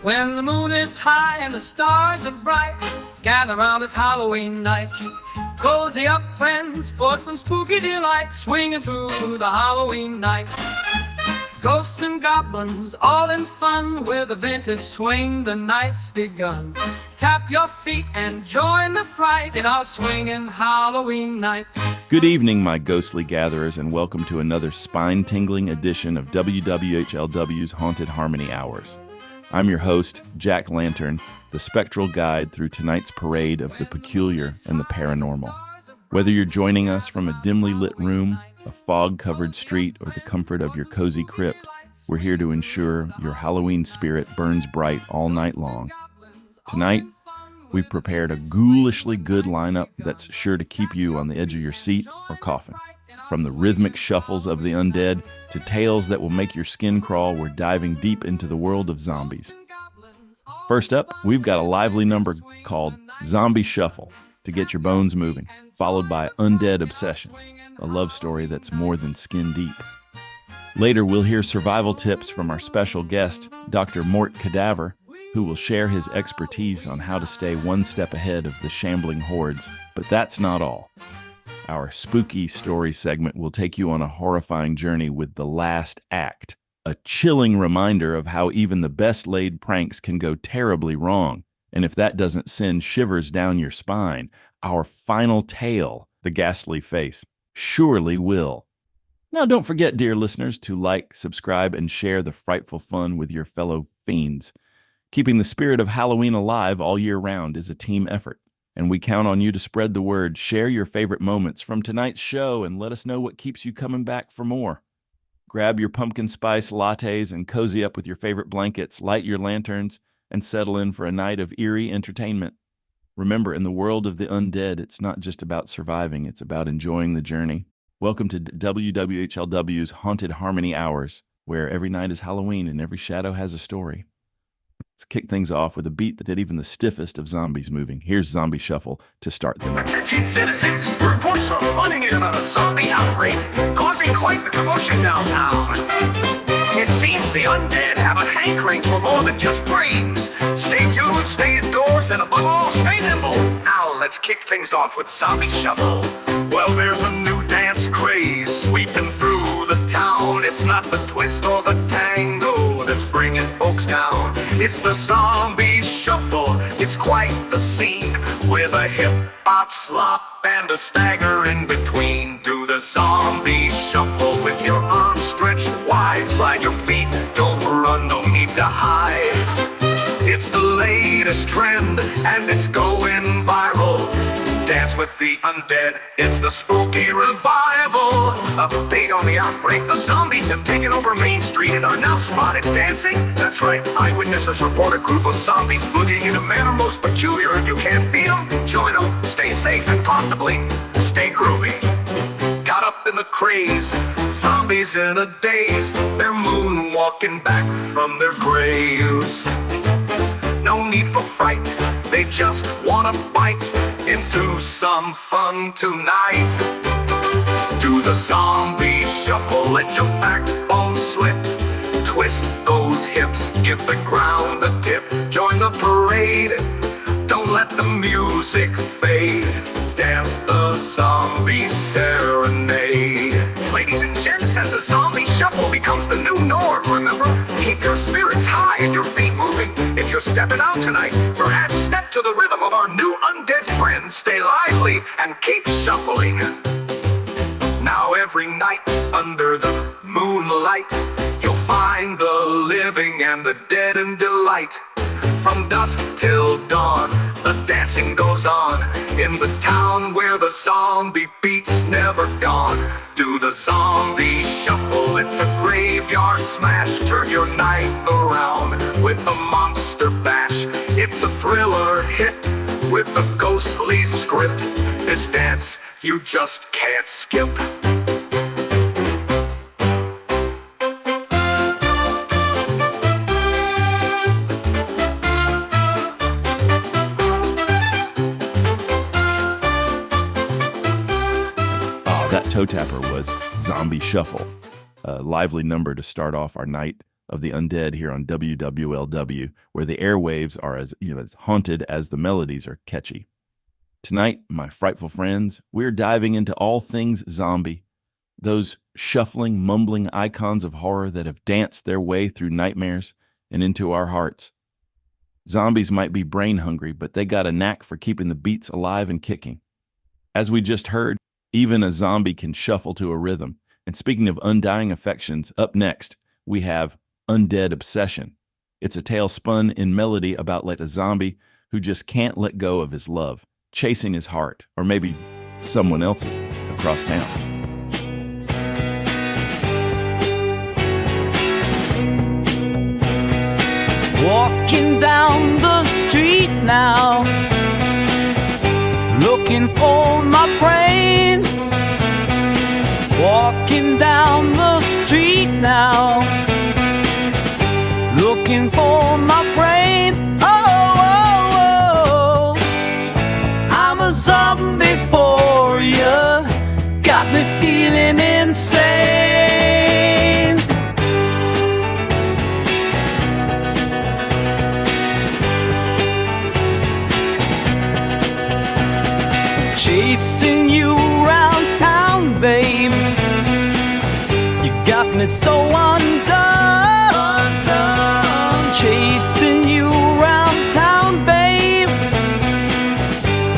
When the moon is high and the stars are bright, gather round, it's Halloween night. Cozy up, friends, for some spooky delight, swinging through the Halloween night. Ghosts and goblins, all in fun, with a vintage swing, the night's begun. Tap your feet and join the fright in our swinging Halloween night. Good evening, my ghostly gatherers, and welcome to another spine-tingling edition of WWHLW's Haunted Harmony Hours. I'm your host, Jack Lantern, the spectral guide through tonight's parade of the peculiar and the paranormal. Whether you're joining us from a dimly lit room, a fog-covered street, or the comfort of your cozy crypt, we're here to ensure your Halloween spirit burns bright all night long. Tonight, we've prepared a ghoulishly good lineup that's sure to keep you on the edge of your seat or coffin. From the rhythmic shuffles of the undead to tales that will make your skin crawl, we're diving deep into the world of zombies. First up, we've got a lively number called Zombie Shuffle to get your bones moving, followed by Undead Obsession, a love story that's more than skin deep. Later, we'll hear survival tips from our special guest, Dr. Mort Cadaver, who will share his expertise on how to stay one step ahead of the shambling hordes. But that's not all. Our spooky story segment will take you on a horrifying journey with The Last Act, a chilling reminder of how even the best laid pranks can go terribly wrong. And if that doesn't send shivers down your spine, our final tale, The Ghastly Face, surely will. Now don't forget, dear listeners, to like, subscribe, and share the frightful fun with your fellow fiends. Keeping the spirit of Halloween alive all year round is a team effort, and we count on you to spread the word. Share your favorite moments from tonight's show and let us know what keeps you coming back for more. Grab your pumpkin spice lattes and cozy up with your favorite blankets, light your lanterns, and settle in for a night of eerie entertainment. Remember, in the world of the undead, it's not just about surviving, it's about enjoying the journey. Welcome to WWHLW's Haunted Harmony Hours, where every night is Halloween and every shadow has a story. Let's kick things off with a beat that did even the stiffest of zombies moving. Here's Zombie Shuffle to start the night. Attention citizens, reports are flooding in about a zombie outbreak, causing quite the commotion downtown. It seems the undead have a hankering for more than just brains. Stay tuned, stay indoors, and above all, stay nimble. Now let's kick things off with Zombie Shuffle. Well, there's a new dance craze sweeping through the town. It's not the twist or the tango that's bringing folks down. It's the Zombie Shuffle. It's quite the scene with a hip-hop slop and a stagger in between. Do the Zombie Shuffle with your arms stretched wide. Slide your feet, don't run, no need to hide. It's the latest trend and it's going viral. Dance with the undead, it's the spooky revival. Update on the outbreak, the zombies have taken over Main Street and are now spotted dancing. That's right, eyewitnesses report a group of zombies boogieing in a manner most peculiar. If you can't beat them, join them, stay safe and possibly stay groovy. Caught up in the craze, zombies in a daze. They're moonwalking back from their graves. No need for fright, they just wanna bite into some fun tonight. Do the Zombie Shuffle, let your backbone slip. Twist those hips, give the ground a tip. Join the parade, don't let the music fade. Dance the Zombie Serenade. Ladies and gents, as the Zombie Shuffle becomes the new norm, remember, keep your spirits high and your feet moving. If you're stepping out tonight, perhaps step to the rhythm of our new undead friends. Stay lively and keep shuffling. Now every night under the moonlight, you'll find the living and the dead in delight. From dusk till dawn, the dancing goes on in the town where the zombie beat's never gone. Do the Zombie Shuffle, it's a graveyard smash. Turn your night around with a monster bash. It's a thriller hit with a ghostly script. This dance you just can't skip. That toe tapper was Zombie Shuffle, a lively number to start off our night of the undead here on WWLW, where the airwaves are as haunted as the melodies are catchy. Tonight, my frightful friends, we're diving into all things zombie, those shuffling, mumbling icons of horror that have danced their way through nightmares and into our hearts. Zombies might be brain hungry, but they got a knack for keeping the beats alive and kicking. As we just heard, even a zombie can shuffle to a rhythm. And speaking of undying affections, up next, we have Undead Obsession. It's a tale spun in melody about a zombie who just can't let go of his love, chasing his heart, or maybe someone else's, across town. Walking down the street now, looking for my brain. Walking down the street now, looking for my brain. Oh, I'm a zombie for you, got me feeling insane. Chasing you around town, babe, you got me so undone. Chasing you around town, babe,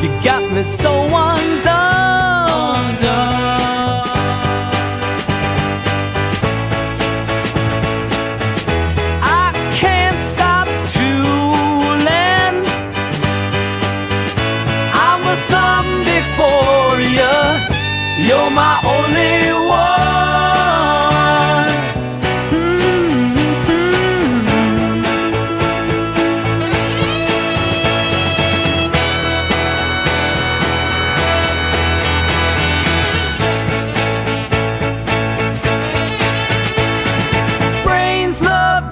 you got me so undone. I can't stop drooling, I'm a zombie for you, you're my only one.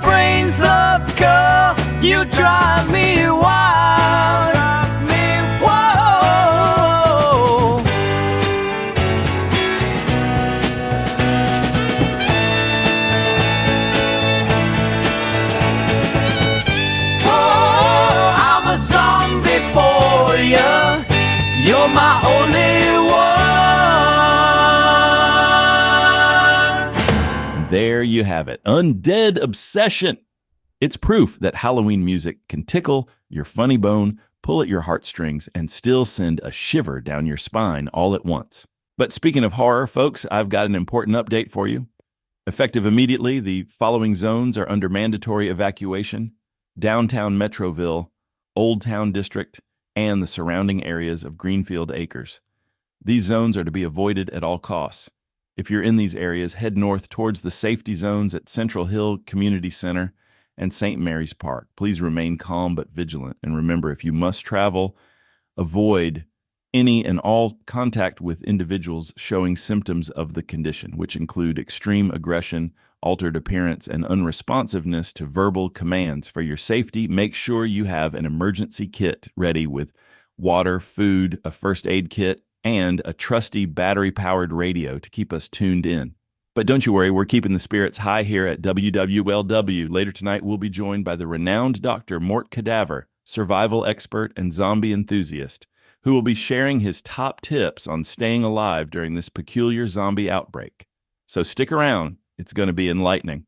Brains love, girl, you drive me wild. Whoa. I'm a zombie for you, you're my only one. And there you have it, Undead Obsession. It's proof that Halloween music can tickle your funny bone, pull at your heartstrings, and still send a shiver down your spine all at once. But speaking of horror, folks, I've got an important update for you. Effective immediately, the following zones are under mandatory evacuation: downtown Metroville, Old Town District, and the surrounding areas of Greenfield Acres. These zones are to be avoided at all costs. If you're in these areas, head north towards the safety zones at Central Hill Community Center and St. Mary's Park. Please remain calm but vigilant. And remember, if you must travel, avoid any and all contact with individuals showing symptoms of the condition, which include extreme aggression, altered appearance, and unresponsiveness to verbal commands. For your safety, make sure you have an emergency kit ready with water, food, a first aid kit, and a trusty battery-powered radio to keep us tuned in. But don't you worry, we're keeping the spirits high here at WWLW. Later tonight, we'll be joined by the renowned Dr. Mort Cadaver, survival expert and zombie enthusiast, who will be sharing his top tips on staying alive during this peculiar zombie outbreak. So stick around, it's going to be enlightening.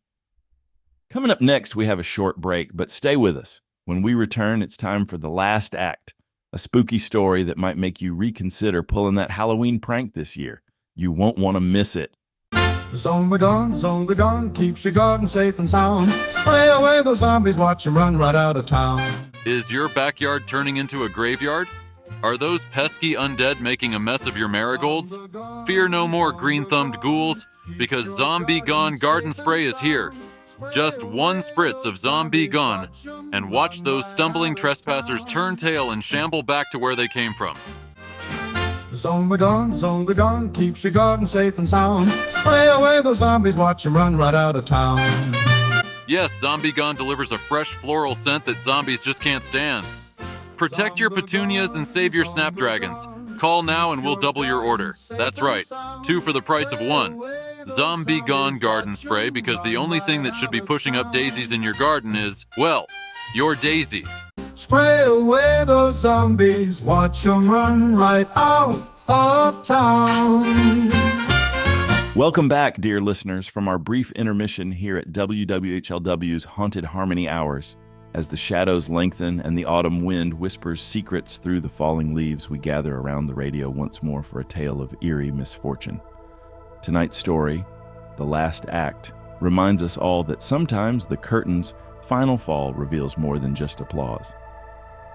Coming up next, we have a short break, but stay with us. When we return, it's time for the last act, a spooky story that might make you reconsider pulling that Halloween prank this year. You won't want to miss it. Zombie gone, keeps your garden safe and sound. Spray away the zombies, watch them run right out of town. Is your backyard turning into a graveyard? Are those pesky undead making a mess of your marigolds? Fear no more, green-thumbed ghouls, because Zombie Gone Garden Spray is here. Just one spritz of Zombie Gone, and watch those stumbling trespassers turn tail and shamble back to where they came from. Zombie gone, keeps your garden safe and sound. Spray away the zombies, watch them run right out of town. Yes, Zombie Gone delivers a fresh floral scent that zombies just can't stand. Protect your petunias and save your snapdragons. Call now and we'll double your order. That's right, 2 for the price of 1. Zombie Gone garden spray because the only thing that should be pushing up daisies in your garden is, well, your daisies. Spray away those zombies, watch them run right out of town. Welcome back, dear listeners, from our brief intermission here at WWHLW's Haunted Harmony Hours. As the shadows lengthen and the autumn wind whispers secrets through the falling leaves, we gather around the radio once more for a tale of eerie misfortune. Tonight's story, The Last Act, reminds us all that sometimes the curtain's final fall reveals more than just applause.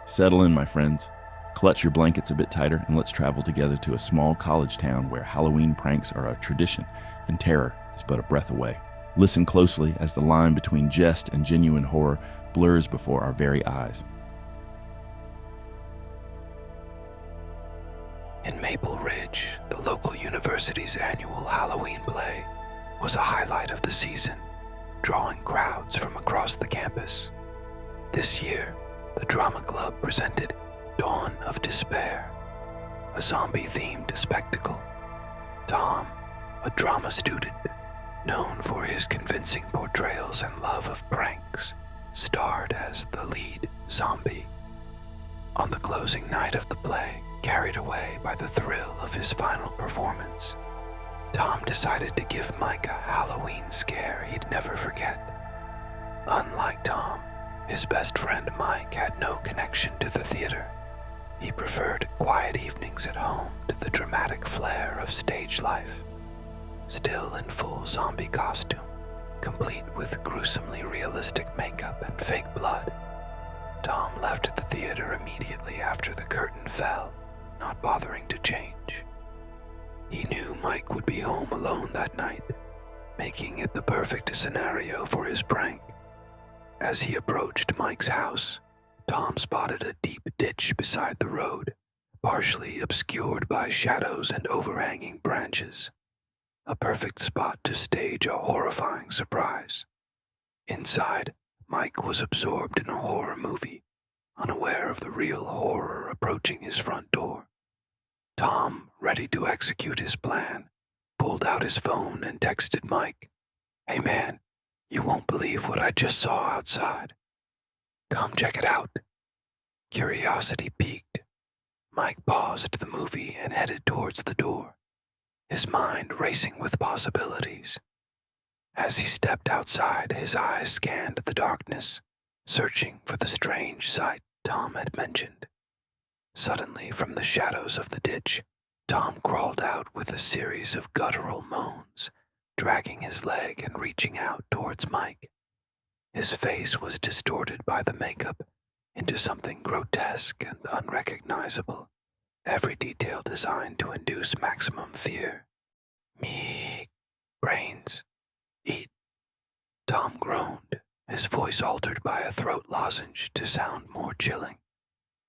Settle in, my friends. Clutch your blankets a bit tighter, and let's travel together to a small college town where Halloween pranks are a tradition and terror is but a breath away. Listen closely as the line between jest and genuine horror blurs before our very eyes. In Maple Ridge, the local university's annual Halloween play was a highlight of the season, drawing crowds from across the campus. This year, the drama club presented Dawn of Despair, a zombie-themed spectacle. Tom, a drama student, known for his convincing portrayals and love of pranks, starred as the lead zombie. On the closing night of the play, carried away by the thrill of his final performance, Tom decided to give Mike a Halloween scare he'd never forget. Unlike Tom, his best friend Mike had no connection to the theater. He preferred quiet evenings at home to the dramatic flair of stage life. Still in full zombie costume, complete with gruesomely realistic makeup and fake blood, Tom left the theater immediately after the curtain fell, not bothering to change. He knew Mike would be home alone that night, making it the perfect scenario for his prank. As he approached Mike's house, Tom spotted a deep ditch beside the road, partially obscured by shadows and overhanging branches. A perfect spot to stage a horrifying surprise. Inside, Mike was absorbed in a horror movie, unaware of the real horror approaching his front door. Tom, ready to execute his plan, pulled out his phone and texted Mike, "Hey man, you won't believe what I just saw outside. Come check it out." Curiosity piqued, Mike paused the movie and headed towards the door, his mind racing with possibilities. As he stepped outside, his eyes scanned the darkness, searching for the strange sight Tom had mentioned. Suddenly, from the shadows of the ditch, Tom crawled out with a series of guttural moans, dragging his leg and reaching out towards Mike. His face was distorted by the makeup into something grotesque and unrecognizable, every detail designed to induce maximum fear. "Me, brains, eat," Tom groaned, his voice altered by a throat lozenge to sound more chilling.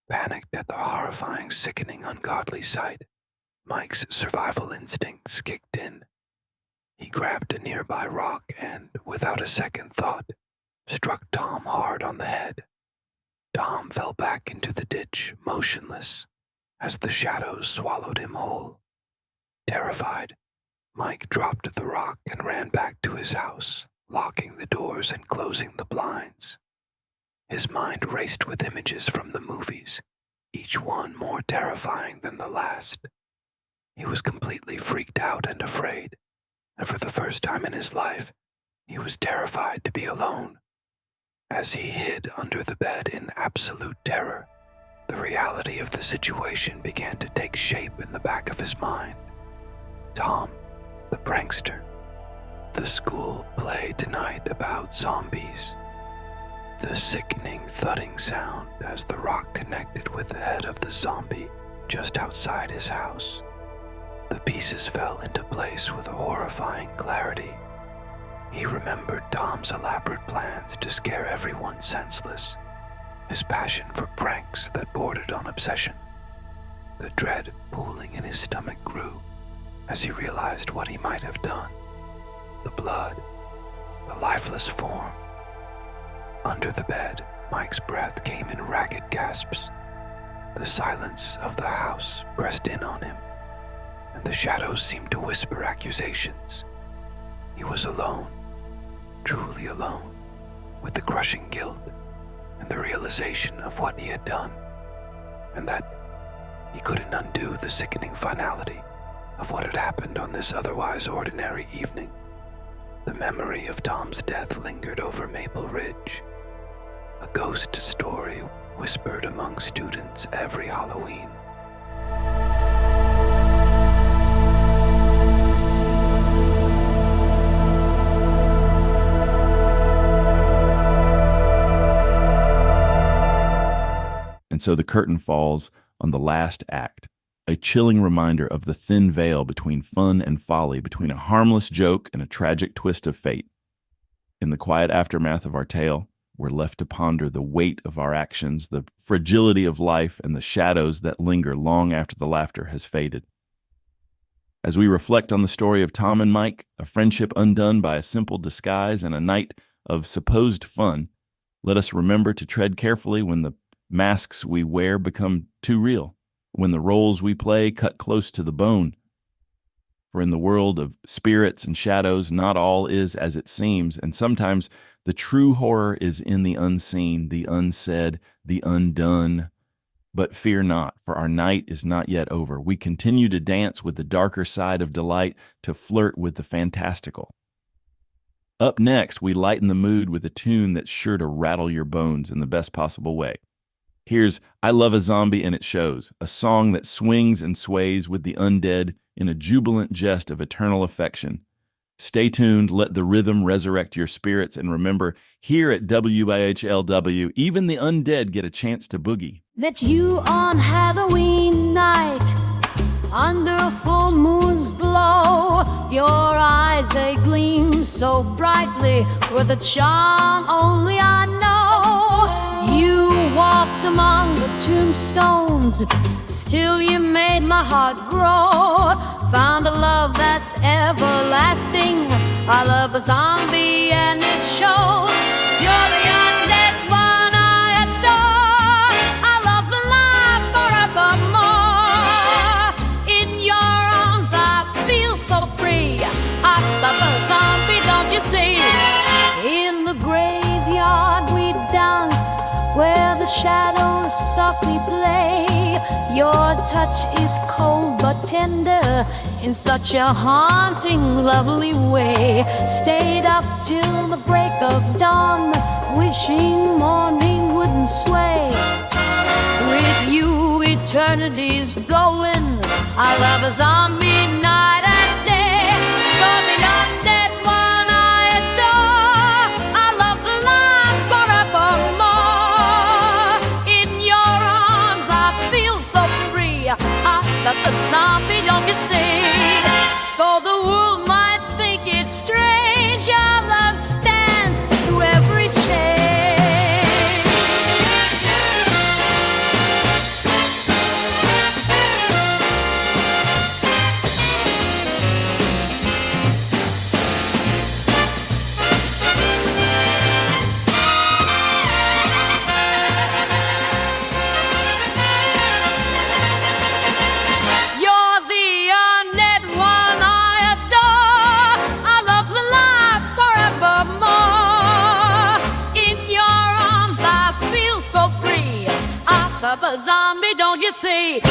Panicked at the horrifying, sickening, ungodly sight, Mike's survival instincts kicked in. He grabbed a nearby rock and, without a second thought, struck Tom hard on the head. Tom fell back into the ditch, motionless, as the shadows swallowed him whole. Terrified, Mike dropped the rock and ran back to his house, locking the doors and closing the blinds. His mind raced with images from the movies, each one more terrifying than the last. He was completely freaked out and afraid, and for the first time in his life, he was terrified to be alone. As he hid under the bed in absolute terror, the reality of the situation began to take shape in the back of his mind. Tom, the prankster. The school play tonight about zombies. The sickening thudding sound as the rock connected with the head of the zombie just outside his house. The pieces fell into place with a horrifying clarity. He remembered Tom's elaborate plans to scare everyone senseless, his passion for pranks that bordered on obsession. The dread pooling in his stomach grew as he realized what he might have done. The blood, the lifeless form. Under the bed, Mike's breath came in ragged gasps. The silence of the house pressed in on him, and the shadows seemed to whisper accusations. He was alone, truly alone, with the crushing guilt and the realization of what he had done, and that he couldn't undo the sickening finality of what had happened on this otherwise ordinary evening. The memory of Tom's death lingered over Maple Ridge, a ghost story whispered among students every Halloween. And so the curtain falls on the last act, a chilling reminder of the thin veil between fun and folly, between a harmless joke and a tragic twist of fate. In the quiet aftermath of our tale, we're left to ponder the weight of our actions, the fragility of life, and the shadows that linger long after the laughter has faded. As we reflect on the story of Tom and Mike, a friendship undone by a simple disguise and a night of supposed fun, let us remember to tread carefully when the masks we wear become too real, when the roles we play cut close to the bone. For in the world of spirits and shadows, not all is as it seems, and sometimes the true horror is in the unseen, the unsaid, the undone. But fear not, for our night is not yet over. We continue to dance with the darker side of delight, to flirt with the fantastical. Up next, we lighten the mood with a tune that's sure to rattle your bones in the best possible way. Here's I Love a Zombie and It Shows, a song that swings and sways with the undead in a jubilant jest of eternal affection. Stay tuned, let the rhythm resurrect your spirits, and remember, here at WHLW, even the undead get a chance to boogie. Met you on Halloween night, under a full moon's glow. Your eyes, they gleam so brightly with a charm only I know. You walked among the tombstones, still you made my heart grow. Found a love that's everlasting. I love a zombie and it shows. You're the undead one I adore. Our love's alive forevermore. In your arms I feel so free. I love a zombie, don't you see? In the graveyard we dance, where the shadows softly play. Your touch is cold but tender, in such a haunting, lovely way. Stayed up till the break of dawn, wishing morning wouldn't sway. With you eternity's going. I love a zombie night and day. You're the undead one I adore. Our love's alive forevermore. In your arms I feel so free. I love the zombie, don't you see? Though the world might think it's strange, our love stands through every change. You're the undead one I adore. Our love's alive forevermore. In your arms I feel so free. I love a zombie, don't you see?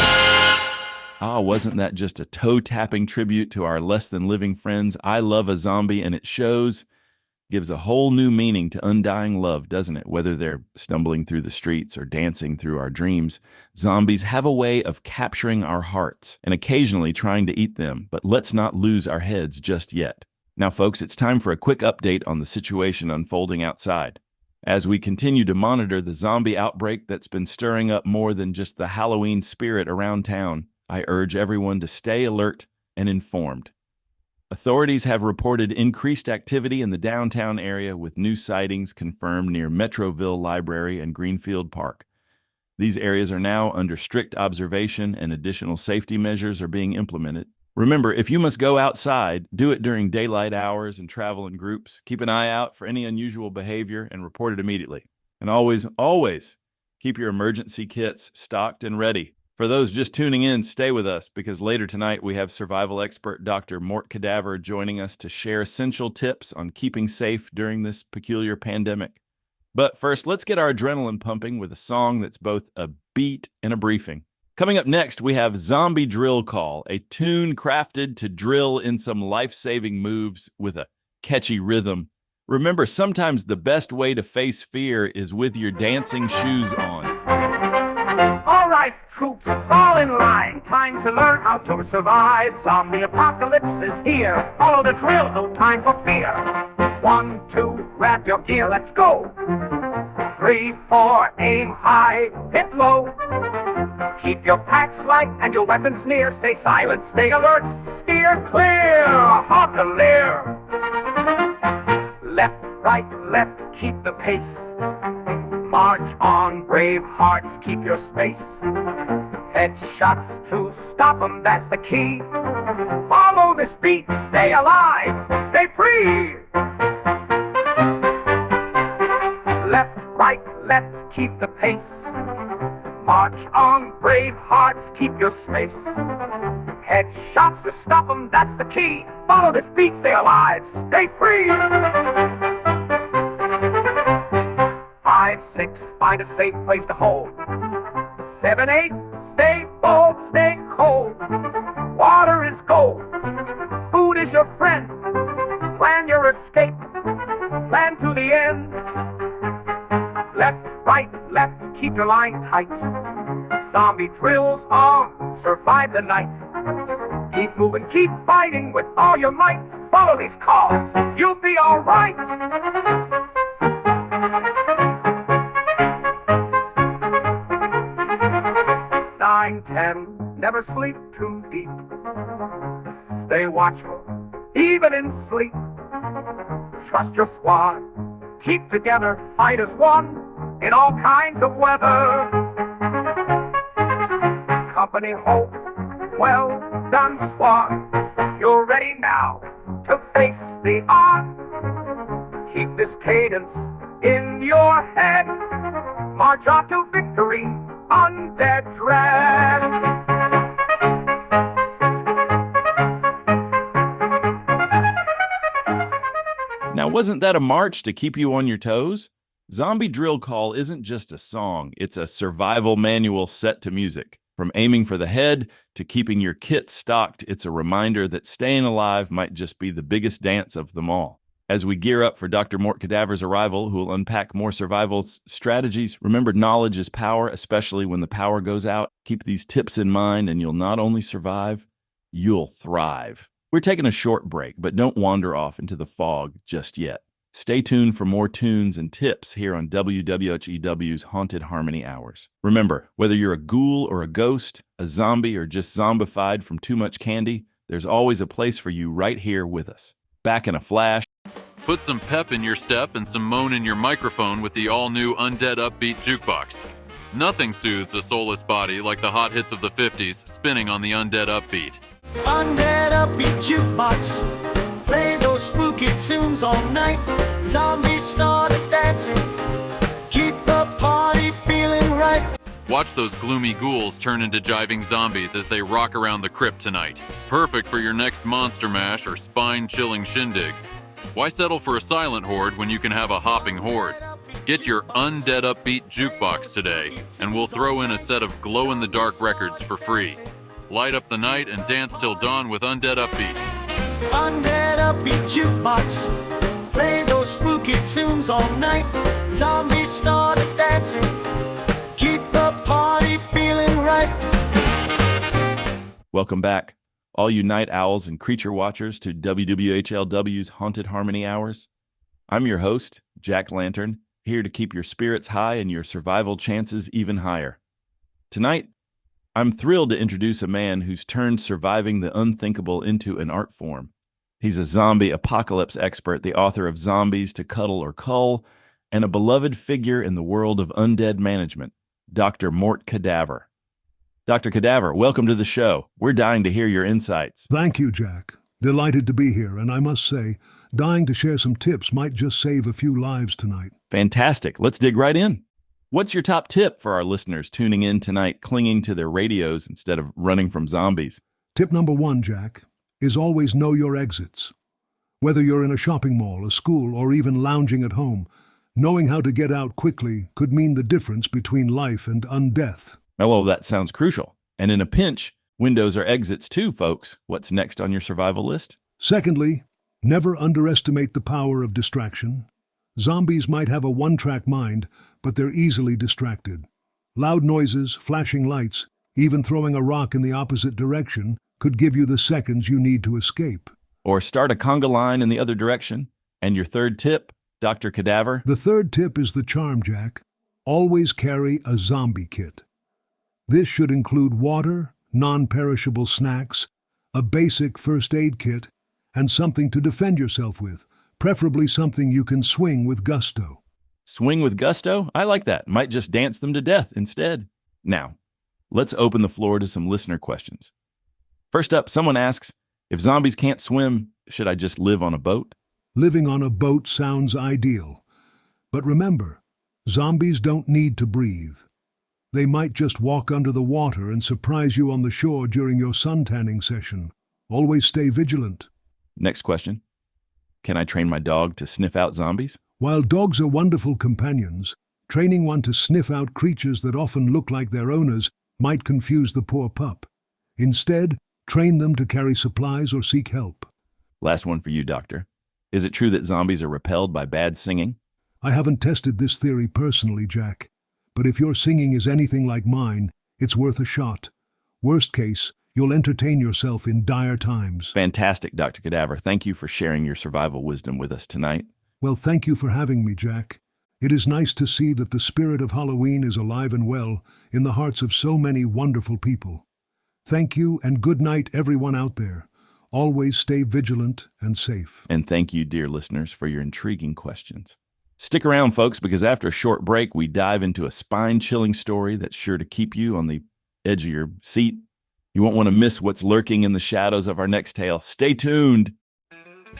Ah, wasn't that just a toe-tapping tribute to our less-than-living friends? I Love a Zombie and It Shows gives a whole new meaning to undying love, doesn't it? Whether they're stumbling through the streets or dancing through our dreams, zombies have a way of capturing our hearts and occasionally trying to eat them, but let's not lose our heads just yet. Now, folks, it's time for a quick update on the situation unfolding outside. As we continue to monitor the zombie outbreak that's been stirring up more than just the Halloween spirit around town, I urge everyone to stay alert and informed. Authorities have reported increased activity in the downtown area, with new sightings confirmed near Metroville Library and Greenfield Park. These areas are now under strict observation and additional safety measures are being implemented. Remember, if you must go outside, do it during daylight hours and travel in groups. Keep an eye out for any unusual behavior and report it immediately. And always, always keep your emergency kits stocked and ready. For those just tuning in, stay with us because later tonight we have survival expert Dr. Mort Cadaver joining us to share essential tips on keeping safe during this peculiar pandemic. But first, let's get our adrenaline pumping with a song that's both a beat and a briefing. Coming up next, we have Zombie Drill Call, a tune crafted to drill in some life-saving moves with a catchy rhythm. Remember, sometimes the best way to face fear is with your dancing shoes on. All right, troops, fall in line. Time to learn how to survive. Zombie apocalypse is here. Follow the drill, no time for fear. 1, 2, grab your gear, let's go. 3, 4, aim high, hit low. Keep your packs light and your weapons near. Stay silent, stay alert, steer clear. Hawk a leer. Left, right, left, keep the pace. March on, brave hearts, keep your space. Headshots to stop 'em, that's the key. Follow this beat, stay alive, stay free. Left, right, left, keep the pace. March on, brave hearts, keep your space. Headshots to stop 'em, that's the key. Follow this beat, stay alive, stay free. 5, 6, find a safe place to hold. 7, 8, stay bold, stay cold. Water is gold. Food is your friend. Plan your escape. Plan to the end. Left, right, left, keep your line tight. Zombie drills on, survive the night. Keep moving, keep fighting with all your might. Follow these calls, you'll be alright. 9, 10, never sleep too deep. Stay watchful, even in sleep. Trust your squad, keep together, fight as one in all kinds of weather. Company hope, well done squad. You're ready now to face the odds. Keep this cadence in your head. March on to victory, undead dread. Now, wasn't that a march to keep you on your toes? Zombie Drill Call isn't just a song, it's a survival manual set to music. From aiming for the head to keeping your kit stocked, it's a reminder that staying alive might just be the biggest dance of them all. As we gear up for Dr. Mort Cadaver's arrival, who will unpack more survival strategies, remember knowledge is power, especially when the power goes out. Keep these tips in mind and you'll not only survive, you'll thrive. We're taking a short break, but don't wander off into the fog just yet. Stay tuned for more tunes and tips here on WWHEW's Haunted Harmony Hours. Remember, whether you're a ghoul or a ghost, a zombie or just zombified from too much candy, there's always a place for you right here with us. Back in a flash. Put some pep in your step and some moan in your microphone with the all-new Undead Upbeat Jukebox. Nothing soothes a soulless body like the hot hits of the 50s spinning on the Undead Upbeat. Undead Upbeat Jukebox. Play those spooky tunes all night. Zombies started dancing. Keep the party feeling right. Watch those gloomy ghouls turn into jiving zombies as they rock around the crypt tonight. Perfect for your next monster mash or spine-chilling shindig. Why settle for a silent horde when you can have a hopping horde? Get your Undead Upbeat Jukebox today, and we'll throw in a set of glow-in-the-dark records for free. Light up the night and dance till dawn with Undead Upbeat. Undead Upbeat Jukebox. Play those spooky tunes all night. Zombies started dancing. Keep the party feeling right. Welcome back, all you night owls and creature watchers, to WWHLW's Haunted Harmony Hours. I'm your host, Jack Lantern, here to keep your spirits high and your survival chances even higher. Tonight, I'm thrilled to introduce a man who's turned surviving the unthinkable into an art form. He's a zombie apocalypse expert, the author of Zombies to Cuddle or Cull, and a beloved figure in the world of undead management, Dr. Mort Cadaver. Dr. Cadaver, welcome to the show. We're dying to hear your insights. Thank you, Jack. Delighted to be here, and I must say, dying to share some tips might just save a few lives tonight. Fantastic. Let's dig right in. What's your top tip for our listeners tuning in tonight, clinging to their radios instead of running from zombies? Tip number 1, Jack, is always know your exits. Whether you're in a shopping mall, a school, or even lounging at home, knowing how to get out quickly could mean the difference between life and undeath. Oh, well, that sounds crucial. And in a pinch, windows are exits too, folks. What's next on your survival list? Secondly, never underestimate the power of distraction. Zombies might have a one-track mind, but they're easily distracted. Loud noises, flashing lights, even throwing a rock in the opposite direction could give you the seconds you need to escape. Or start a conga line in the other direction. And your third tip, Dr. Cadaver? The third tip is the charm, Jack. Always carry a zombie kit. This should include water, non-perishable snacks, a basic first aid kit, and something to defend yourself with, preferably something you can swing with gusto. Swing with gusto? I like that. Might just dance them to death instead. Now, let's open the floor to some listener questions. First up, someone asks, if zombies can't swim, should I just live on a boat? Living on a boat sounds ideal. But remember, zombies don't need to breathe. They might just walk under the water and surprise you on the shore during your suntanning session. Always stay vigilant. Next question. Can I train my dog to sniff out zombies? While dogs are wonderful companions, training one to sniff out creatures that often look like their owners might confuse the poor pup. Instead, train them to carry supplies or seek help. Last one for you, Doctor. Is it true that zombies are repelled by bad singing? I haven't tested this theory personally, Jack, but if your singing is anything like mine, it's worth a shot. Worst case, you'll entertain yourself in dire times. Fantastic, Dr. Cadaver. Thank you for sharing your survival wisdom with us tonight. Well, thank you for having me, Jack. It is nice to see that the spirit of Halloween is alive and well in the hearts of so many wonderful people. Thank you, and good night, everyone out there. Always stay vigilant and safe. And thank you, dear listeners, for your intriguing questions. Stick around, folks, because after a short break, we dive into a spine-chilling story that's sure to keep you on the edge of your seat. You won't want to miss what's lurking in the shadows of our next tale. Stay tuned.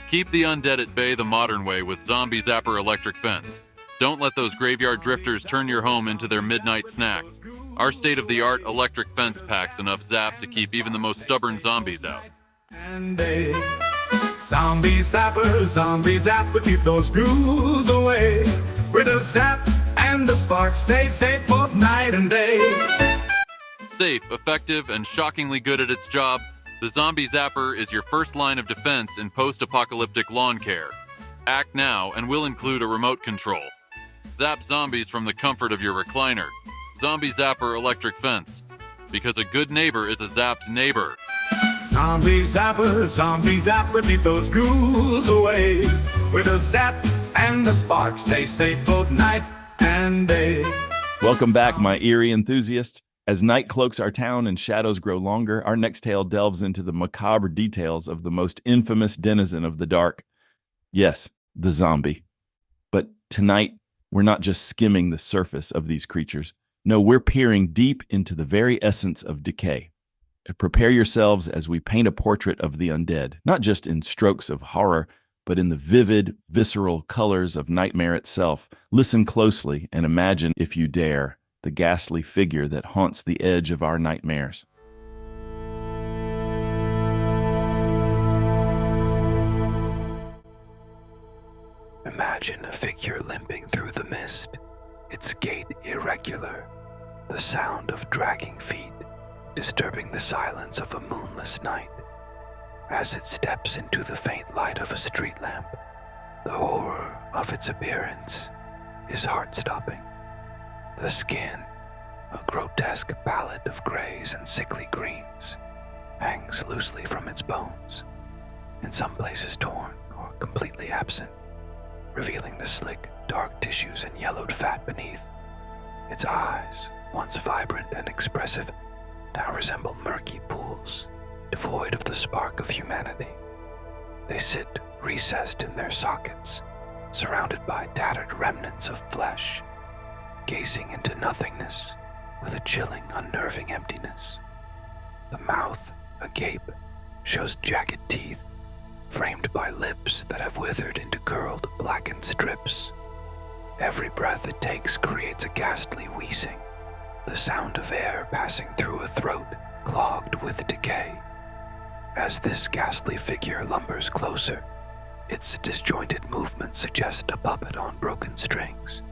Keep the undead at bay the modern way with Zombie Zapper Electric Fence. Don't let those graveyard drifters turn your home into their midnight snack. Our state-of-the-art electric fence packs enough zap to keep even the most stubborn zombies out. And they zombie zap, but keep those ghouls away. With a zap and a spark, stay safe both night and day. Safe, effective, and shockingly good at its job, the Zombie Zapper is your first line of defense in post-apocalyptic lawn care. Act now and we'll include a remote control. Zap zombies from the comfort of your recliner. Zombie Zapper Electric Fence. Because a good neighbor is a zapped neighbor. Zombie zapper, keep those ghouls away. With a zap and a spark, stay safe both night and day. Welcome back, my eerie enthusiasts. As night cloaks our town and shadows grow longer, our next tale delves into the macabre details of the most infamous denizen of the dark. Yes, the zombie. But tonight, we're not just skimming the surface of these creatures. No, we're peering deep into the very essence of decay. Prepare yourselves as we paint a portrait of the undead, not just in strokes of horror, but in the vivid, visceral colors of nightmare itself. Listen closely and imagine, if you dare, the ghastly figure that haunts the edge of our nightmares. Imagine a figure limping through the mist, its gait irregular, the sound of dragging feet disturbing the silence of a moonless night. As it steps into the faint light of a street lamp, the horror of its appearance is heart-stopping. The skin, a grotesque palette of grays and sickly greens, hangs loosely from its bones, in some places torn or completely absent, revealing the slick, dark tissues and yellowed fat beneath. Its eyes, once vibrant and expressive, now resemble murky pools, devoid of the spark of humanity. They sit recessed in their sockets, surrounded by tattered remnants of flesh, gazing into nothingness with a chilling, unnerving emptiness. The mouth, agape, shows jagged teeth, framed by lips that have withered into curled, blackened strips. Every breath it takes creates a ghastly wheezing, the sound of air passing through a throat clogged with decay. As this ghastly figure lumbers closer, its disjointed movements suggest a puppet on broken strings.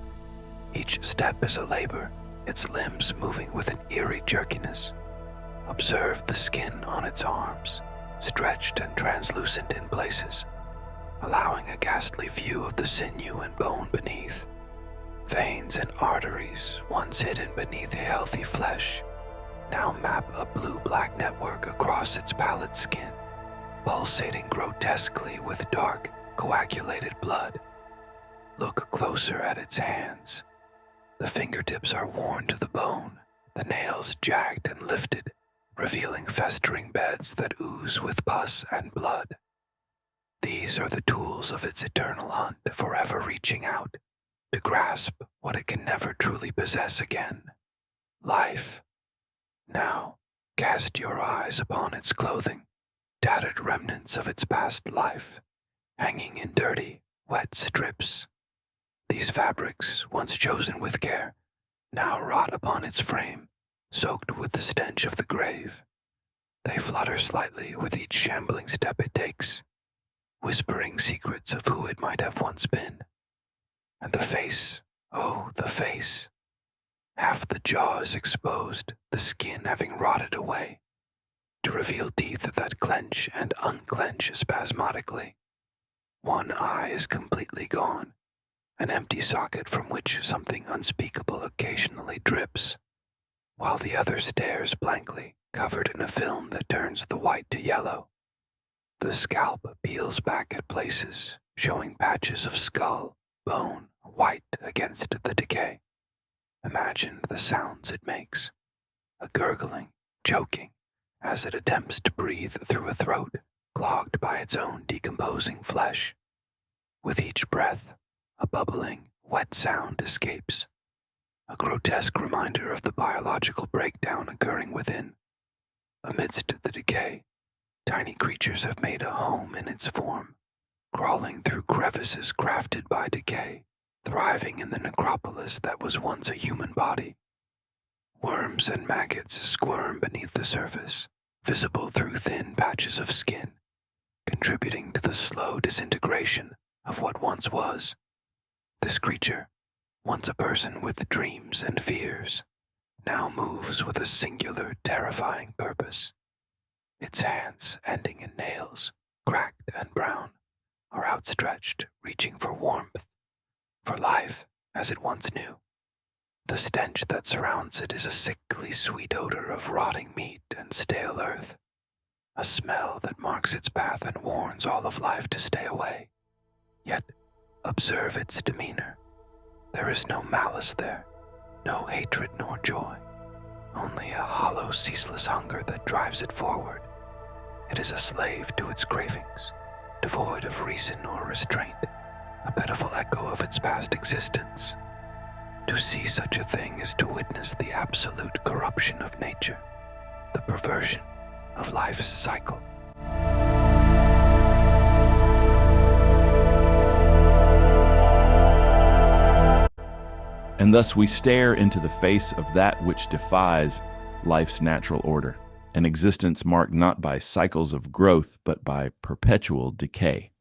Each step is a labor, its limbs moving with an eerie jerkiness. Observe the skin on its arms, stretched and translucent in places, allowing a ghastly view of the sinew and bone beneath. Veins and arteries, once hidden beneath healthy flesh, now map a blue-black network across its pallid skin, pulsating grotesquely with dark, coagulated blood. Look closer at its hands. The fingertips are worn to the bone, the nails jagged and lifted, revealing festering beds that ooze with pus and blood. These are the tools of its eternal hunt, forever reaching out to grasp what it can never truly possess again: life. Now, cast your eyes upon its clothing, tattered remnants of its past life, hanging in dirty, wet strips. These fabrics, once chosen with care, now rot upon its frame, soaked with the stench of the grave. They flutter slightly with each shambling step it takes, whispering secrets of who it might have once been. And the face, oh, the face. Half the jaw is exposed, the skin having rotted away, to reveal teeth that clench and unclench spasmodically. One eye is completely gone, an empty socket from which something unspeakable occasionally drips, while the other stares blankly, covered in a film that turns the white to yellow. The scalp peels back at places, showing patches of skull, bone, white against the decay. Imagine the sounds it makes, a gurgling, choking, as it attempts to breathe through a throat clogged by its own decomposing flesh. With each breath, a bubbling, wet sound escapes, a grotesque reminder of the biological breakdown occurring within. Amidst the decay, tiny creatures have made a home in its form, crawling through crevices crafted by decay, thriving in the necropolis that was once a human body. Worms and maggots squirm beneath the surface, visible through thin patches of skin, contributing to the slow disintegration of what once was. This creature, once a person with dreams and fears, now moves with a singular, terrifying purpose. Its hands, ending in nails, cracked and brown, are outstretched, reaching for warmth, for life as it once knew. The stench that surrounds it is a sickly sweet odor of rotting meat and stale earth, a smell that marks its path and warns all of life to stay away. Yet, observe its demeanor. There is no malice there, no hatred nor joy, only a hollow, ceaseless hunger that drives it forward. It is a slave to its cravings, devoid of reason or restraint, a pitiful echo of its past existence. To see such a thing is to witness the absolute corruption of nature, the perversion of life's cycle. And thus we stare into the face of that which defies life's natural order, an existence marked not by cycles of growth, but by perpetual decay.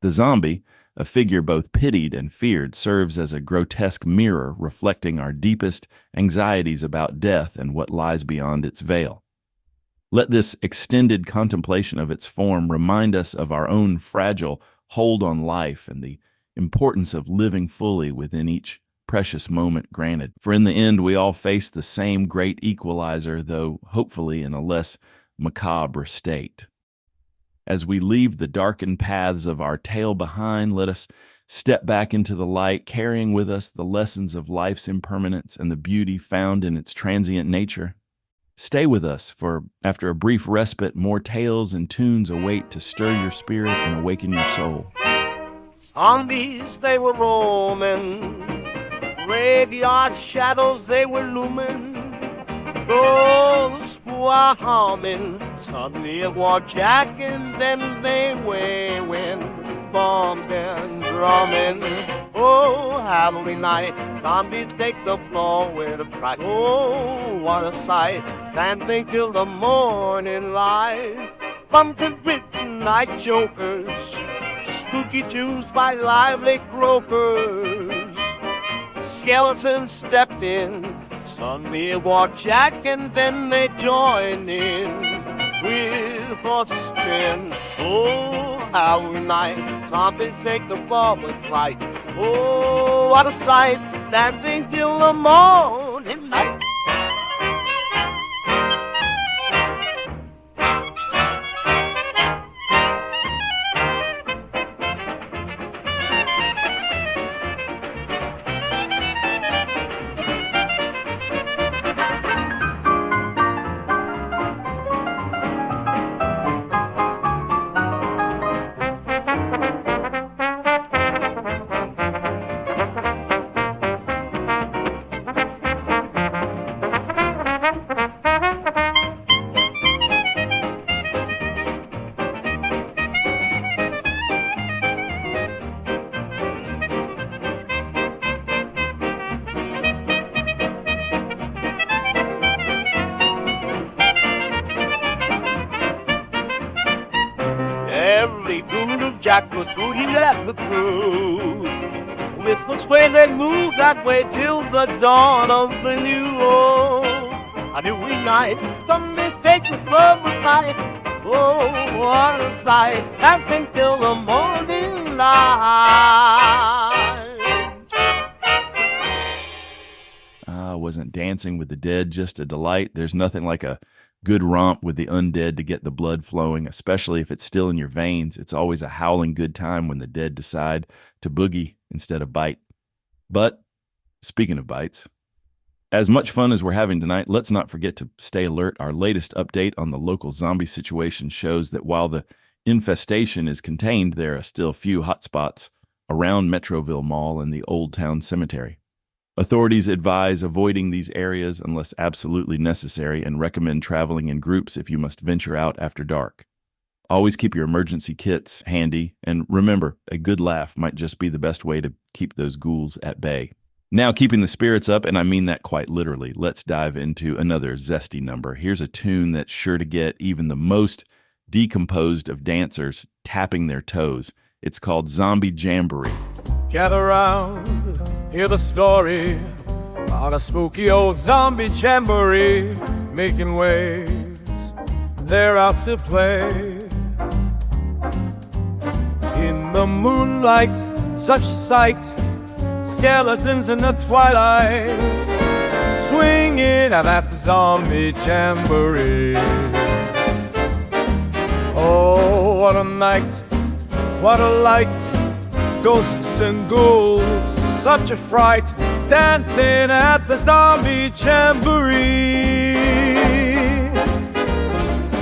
The zombie, a figure both pitied and feared, serves as a grotesque mirror reflecting our deepest anxieties about death and what lies beyond its veil. Let this extended contemplation of its form remind us of our own fragile hold on life and the importance of living fully within each precious moment granted. For in the end, we all face the same great equalizer, though hopefully in a less macabre state. As we leave the darkened paths of our tale behind, let us step back into the light, carrying with us the lessons of life's impermanence and the beauty found in its transient nature. Stay with us, for after a brief respite, more tales and tunes await to stir your spirit and awaken your soul. Zombies, they were roaming, graveyard shadows, they were looming. Those who are harming suddenly walk Jack, and then they waving, bombed and drumming. Oh, Halloween night, zombies take the floor with a fright. Oh, what a sight, dancing till the morning light. Pumpkin written night jokers, spooky tunes by lively croakers. Skeletons stepped in, suddenly walked Jack, and then they joined in with a spin. Oh, Halloween night, zombies take the forward flight. Oh, what a sight, dancing till the morning light. Every dude of Jack was through, he left the crew. With the sway they moved that way till the dawn of the new. Oh, a new night, some mistake the club was night. Oh, what a sight, dancing till the morning light. Wasn't Dancing with the Dead just a delight? There's nothing like a good romp with the undead to get the blood flowing, especially if it's still in your veins. It's always a howling good time when the dead decide to boogie instead of bite. But speaking of bites, as much fun as we're having tonight, let's not forget to stay alert. Our latest update on the local zombie situation shows that while the infestation is contained, there are still few hotspots around Metroville Mall and the Old Town Cemetery. Authorities advise avoiding these areas unless absolutely necessary and recommend traveling in groups if you must venture out after dark. Always keep your emergency kits handy, and remember, a good laugh might just be the best way to keep those ghouls at bay. Now, keeping the spirits up, and I mean that quite literally, let's dive into another zesty number. Here's a tune that's sure to get even the most decomposed of dancers tapping their toes. It's called Zombie Jamboree. Gather round, hear the story on a spooky old zombie jamboree, making waves, they're out to play. In the moonlight, such a sight, skeletons in the twilight, swinging out at the zombie jamboree. Oh, what a night, what a light, ghosts and ghouls, such a fright, dancing at the zombie jamboree.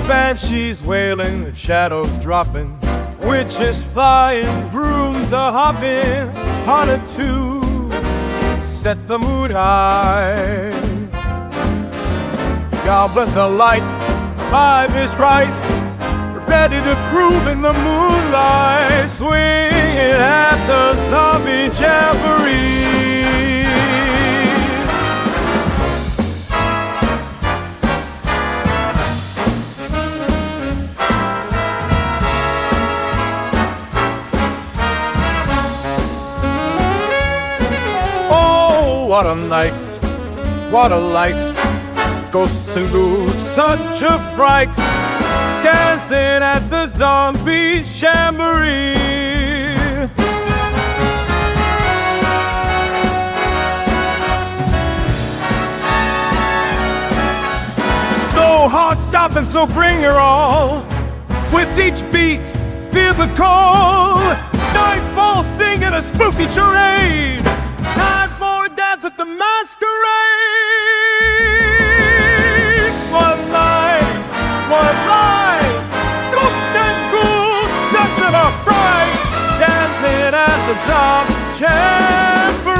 Banshees wailing, shadows dropping, witches flying, brooms are hopping, haunted to set the mood high. God bless the light, 5 is right, ready to prove in the moonlight, swinging at the zombie jamboree. Oh, what a night, what a light, ghosts and ghouls, such a fright, dancing at the zombie jamboree. No heart stopping, so bring her all. With each beat, feel the call. Nightfall singing a spooky charade. Time for a dance at the masquerade. One night, one life, ghosts and ghouls, such of a fright, dancing at the top jamboree.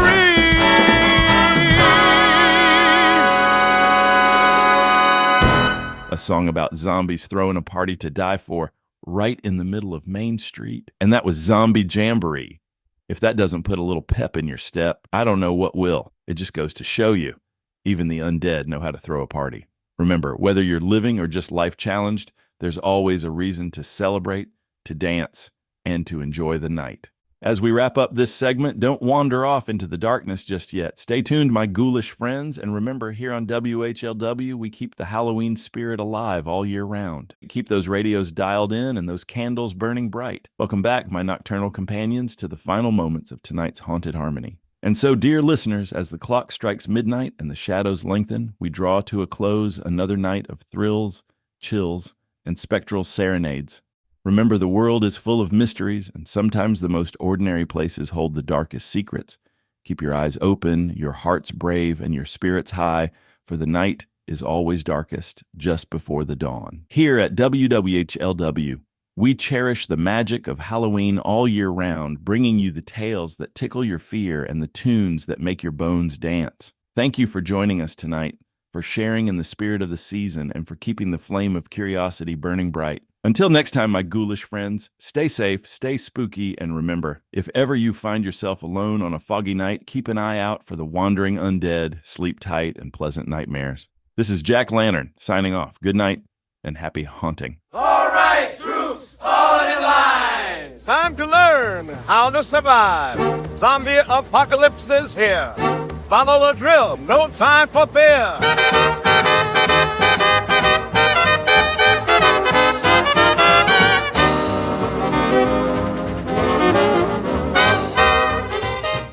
A song about zombies throwing a party to die for right in the middle of Main Street. And that was Zombie Jamboree. If that doesn't put a little pep in your step, I don't know what will. It just goes to show you, even the undead know how to throw a party. Remember, whether you're living or just life-challenged, there's always a reason to celebrate, to dance, and to enjoy the night. As we wrap up this segment, don't wander off into the darkness just yet. Stay tuned, my ghoulish friends, and remember, here on WHLW, we keep the Halloween spirit alive all year round. Keep those radios dialed in and those candles burning bright. Welcome back, my nocturnal companions, to the final moments of tonight's Haunted Harmony. And so, dear listeners, as the clock strikes midnight and the shadows lengthen, we draw to a close another night of thrills, chills, and spectral serenades. Remember, the world is full of mysteries, and sometimes the most ordinary places hold the darkest secrets. Keep your eyes open, your hearts brave, and your spirits high, for the night is always darkest just before the dawn. Here at WWHLW, we cherish the magic of Halloween all year round, bringing you the tales that tickle your fear and the tunes that make your bones dance. Thank you for joining us tonight, for sharing in the spirit of the season, and for keeping the flame of curiosity burning bright. Until next time, my ghoulish friends, stay safe, stay spooky, and remember, if ever you find yourself alone on a foggy night, keep an eye out for the wandering undead. Sleep tight and pleasant nightmares. This is Jack Lantern, signing off. Good night, and happy haunting. All right, troops, fall in line. Time to learn how to survive. Zombie apocalypse is here. Follow the drill, no time for fear.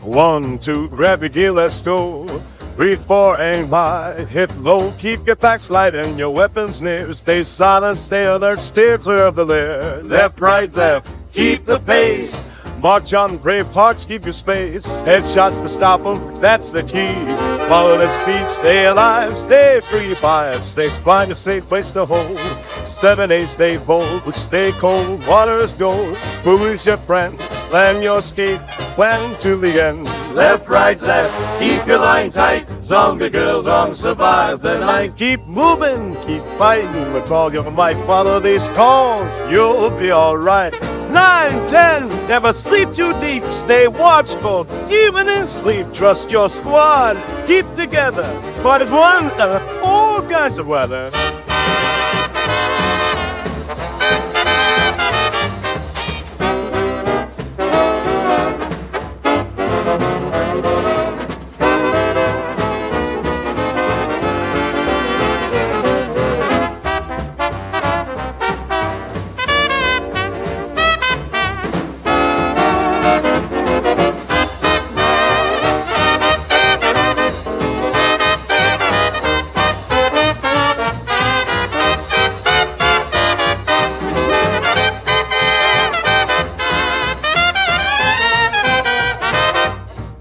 One, two, grab your gear, let's go. 3, 4, aim high, hit low. Keep your packs light and your weapons near. Stay silent, stay alert, steer clear of the lair. Left, right, left, keep the pace. March on, brave hearts, keep your space. Headshots to stop them, that's the key. Follow the speed, stay alive, stay free. 5, 6, find a safe place to hold. 7, 8, stay bold, but stay cold. Water is gold, who is your friend? Plan your escape, plan to the end. Left, right, left, keep your line tight. Zombie girls on, survive the night. Keep moving, keep fighting with all your might. Follow these calls, you'll be alright. 9, 10, never sleep too deep. Stay watchful, even in sleep. Trust your squad, keep together. Fight as one, all kinds of weather.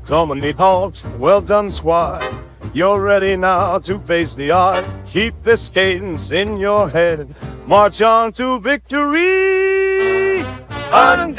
So many talks, well done squad. You're ready now to face the odds. Keep this cadence in your head. March on to victory. Undead